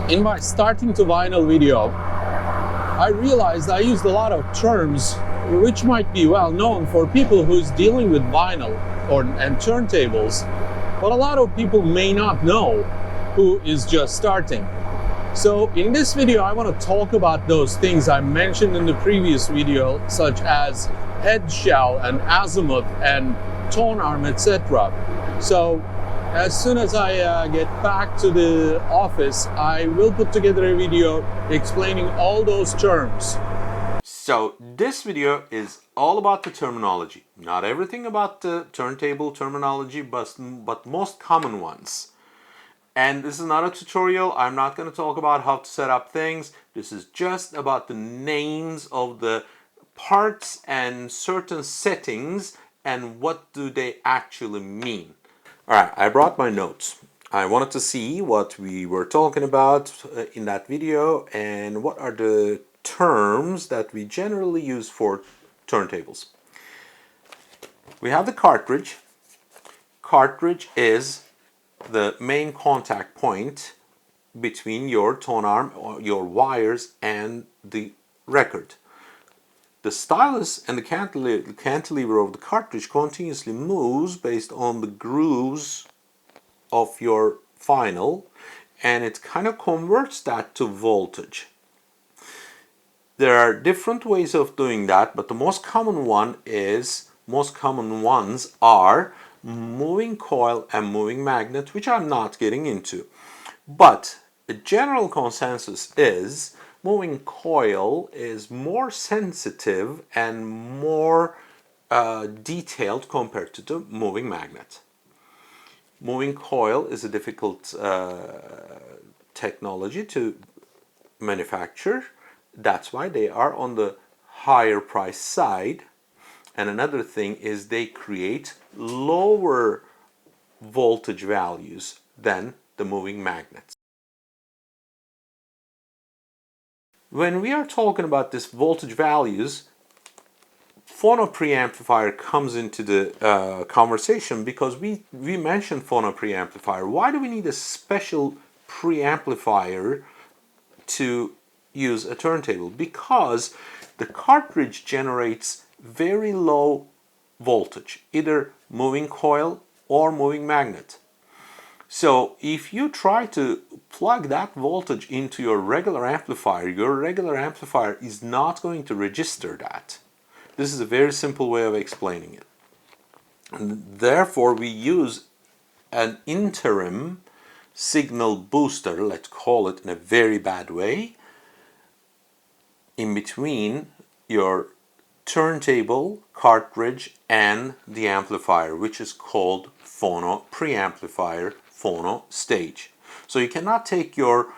In my starting to vinyl video, I realized I used a lot of terms which might be well known for people who's dealing with vinyl and turntables, but a lot of people may not know who is just starting. So in this video, I want to talk about those things I mentioned in the previous video, such as headshell and azimuth and tone arm, etc. So as soon as I get back to the office, I will put together a video explaining all those terms. So this video is all about the terminology. Not everything about the turntable terminology, but most common ones. And this is not a tutorial. I'm not going to talk about how to set up things. This is just about the names of the parts and certain settings and what do they actually mean. Alright, I brought my notes. I wanted to see what we were talking about in that video and what are the terms that we generally use for turntables. We have the cartridge. Cartridge is the main contact point between your tone arm or your wires and the record. The stylus and the cantilever of the cartridge continuously moves based on the grooves of your vinyl, and it kind of converts that to voltage. There are different ways of doing that, but the most common ones are moving coil and moving magnet, which I'm not getting into. But the general consensus is moving coil is more sensitive and more detailed compared to the moving magnet. Moving coil is a difficult technology to manufacture. That's why they are on the higher price side. And another thing is they create lower voltage values than the moving magnets. When we are talking about this voltage values, Phono preamplifier comes into the conversation because we mentioned Phono preamplifier. Why do we need a special preamplifier to use a turntable? Because the cartridge generates very low voltage, either moving coil or moving magnet. So if you try to plug that voltage into your regular amplifier is not going to register that. This is a very simple way of explaining it. And therefore, we use an interim signal booster, let's call it in a very bad way, in between your turntable, cartridge, and the amplifier, which is called Phono preamplifier, Phono stage. So you cannot take your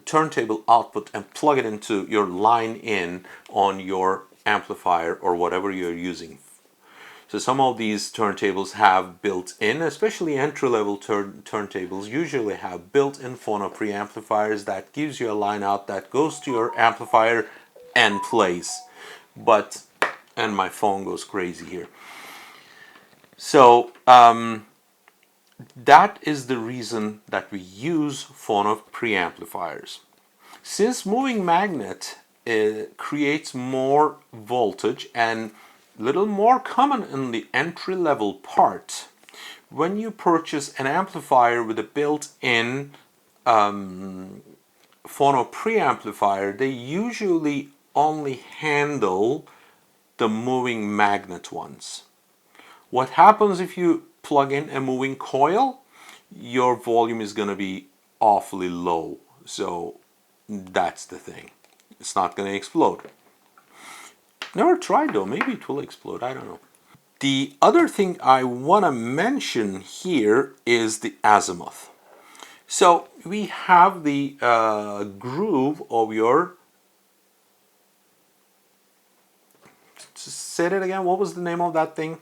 turntable output and plug it into your line in on your amplifier or whatever you're using. So some of these turntables have built-in, especially entry-level turntables usually have built-in Phono preamplifiers that gives you a line out that goes to your amplifier and plays. And my phone goes crazy here. So that is the reason that we use Phono preamplifiers. Since moving magnet creates more voltage and little more common in the entry-level part, when you purchase an amplifier with a built-in Phono preamplifier, they usually only handle the moving magnet ones. What happens if you plug in a moving coil? Your volume is going to be awfully low. So that's the thing. It's not going to explode. Never tried though. Maybe it will explode. I don't know. The other thing I want to mention here is the azimuth. So we have the groove of your... Say it again. What was the name of that thing?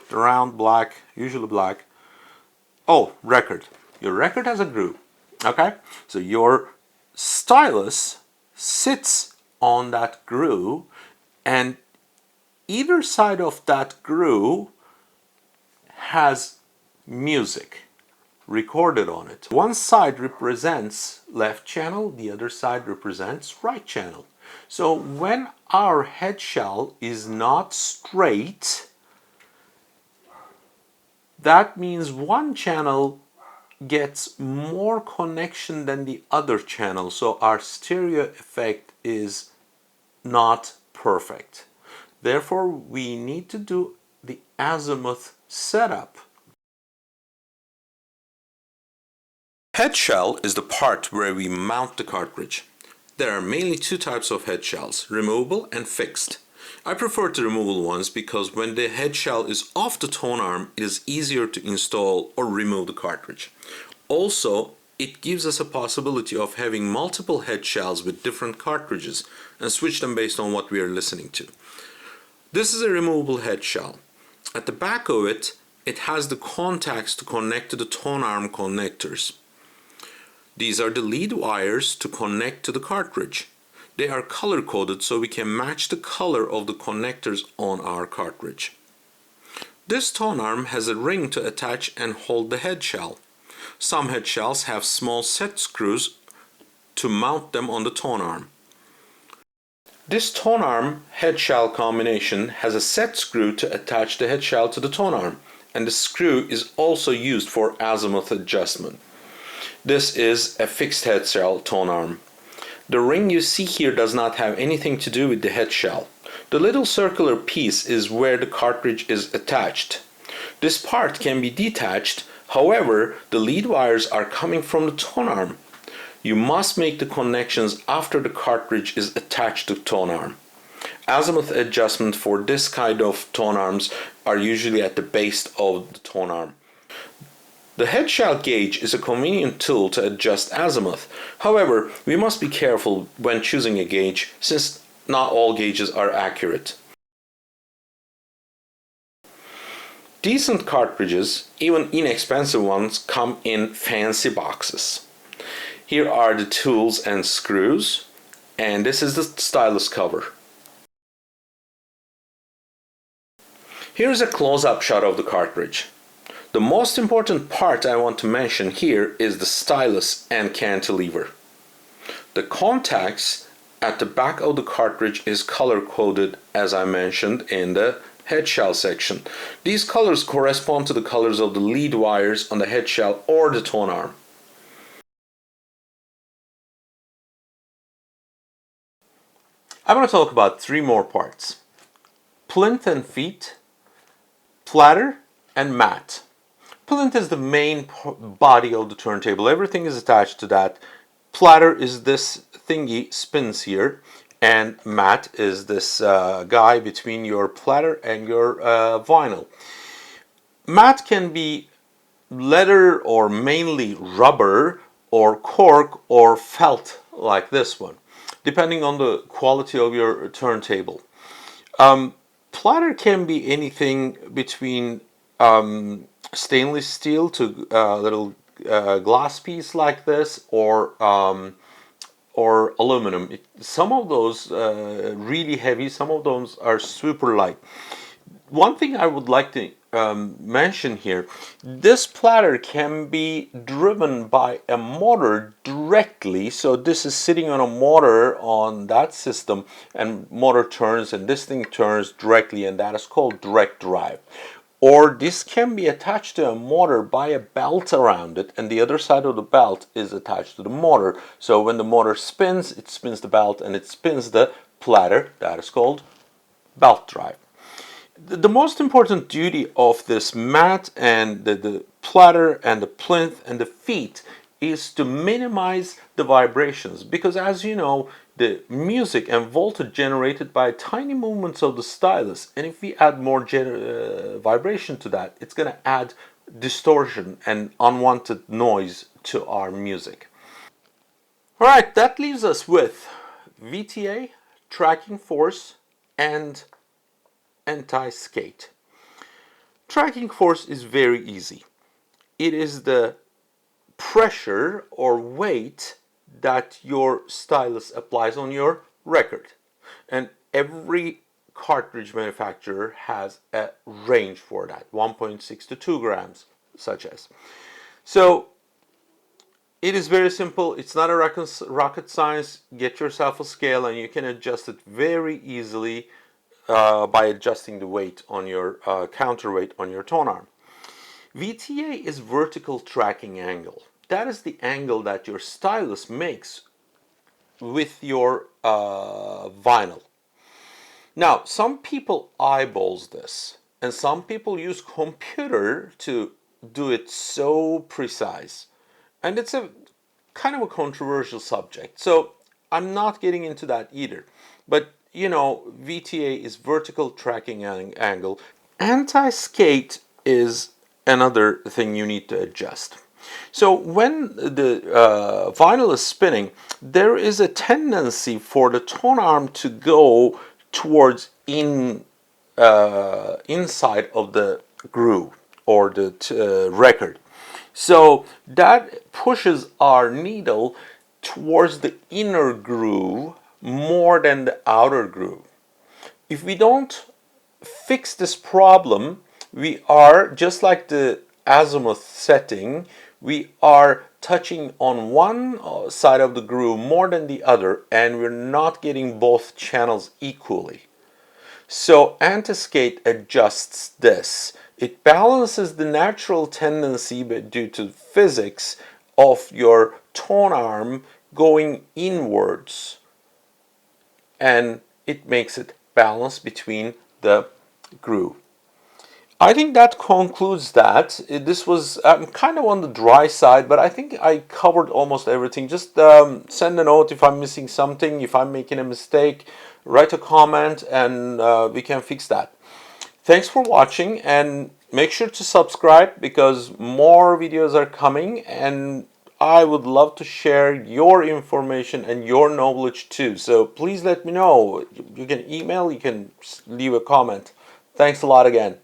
The round black, usually black. Oh, record. Your record has a groove. Okay? So your stylus sits on that groove, and either side of that groove has music. recorded on it. One side represents left channel, the other side represents right channel. So when our head shell is not straight, that means one channel gets more connection than the other channel, so our stereo effect is not perfect. Therefore, we need to do the azimuth setup. Head shell is the part where we mount the cartridge. There are mainly two types of head shells, removable and fixed. I prefer the removable ones because when the head shell is off the tone arm, it is easier to install or remove the cartridge. Also, it gives us a possibility of having multiple head shells with different cartridges and switch them based on what we are listening to. This is a removable head shell. At the back of it, it has the contacts to connect to the tone arm connectors. These are the lead wires to connect to the cartridge. They are color coded so we can match the color of the connectors on our cartridge. This tone arm has a ring to attach and hold the head shell. Some head shells have small set screws to mount them on the tone arm. This tone arm head shell combination has a set screw to attach the head shell to the tone arm, and the screw is also used for azimuth adjustment. This is a fixed head shell tone arm. The ring you see here does not have anything to do with the head shell. The little circular piece is where the cartridge is attached. This part can be detached, however, the lead wires are coming from the tone arm. You must make the connections after the cartridge is attached to the tone arm. Azimuth adjustment for this kind of tone arms are usually at the base of the tone arm. The head shell gauge is a convenient tool to adjust azimuth. However, we must be careful when choosing a gauge since not all gauges are accurate. Decent cartridges, even inexpensive ones, come in fancy boxes. Here are the tools and screws, and this is the stylus cover. Here's a close-up shot of the cartridge. The most important part I want to mention here is the stylus and cantilever. The contacts at the back of the cartridge is color coded as I mentioned in the head shell section. These colors correspond to the colors of the lead wires on the head shell or the tone arm. I'm going to talk about three more parts: plinth and feet, platter, and mat. Plinth is the main body of the turntable. Everything is attached to that. Platter is this thingy, spins here, and mat is this guy between your platter and your vinyl. Mat can be leather or mainly rubber or cork or felt like this one, depending on the quality of your turntable. Platter can be anything between stainless steel to a little glass piece like this, or aluminum. Some of those really heavy, some of those are super light. One thing I would like to mention here, this platter can be driven by a motor directly. So this is sitting on a motor on that system, and motor turns and this thing turns directly, and that is called direct drive. Or this can be attached to a motor by a belt around it, and the other side of the belt is attached to the motor. So when the motor spins, it spins the belt and it spins the platter. That is called belt drive. The most important duty of this mat and the platter and the plinth and the feet is to minimize the vibrations, because as you know, the music and voltage generated by tiny movements of the stylus, and if we add more vibration to that, it's going to add distortion and unwanted noise to our music. Alright, that leaves us with VTA, tracking force, and anti-skate. Tracking force is very easy. It is the pressure or weight that your stylus applies on your record, and every cartridge manufacturer has a range for that, 1.6 to 2 grams such as. So it is very simple. It's not a rocket science. Get yourself a scale and you can adjust it very easily by adjusting the weight on your counterweight on your tone arm. VTA is vertical tracking angle. That is the angle that your stylus makes with your vinyl. Now, some people eyeballs this, and some people use computer to do it so precise. And it's a kind of a controversial subject. So I'm not getting into that either. But you know, VTA is vertical tracking angle. Anti-skate is another thing you need to adjust. So when the vinyl is spinning, there is a tendency for the tone arm to go towards inside of the groove or the record. So that pushes our needle towards the inner groove more than the outer groove. If we don't fix this problem, we are, just like the azimuth setting, we are touching on one side of the groove more than the other, and we're not getting both channels equally. So anti-skate adjusts this. It balances the natural tendency, but due to physics, of your tone arm going inwards, and it makes it balance between the groove. I think that concludes that. This was kind of on the dry side, but I think I covered almost everything. Just send a note if I'm missing something, if I'm making a mistake, write a comment, and we can fix that. Thanks for watching, and make sure to subscribe because more videos are coming, and I would love to share your information and your knowledge too. So please let me know. You can email, you can leave a comment. Thanks a lot again.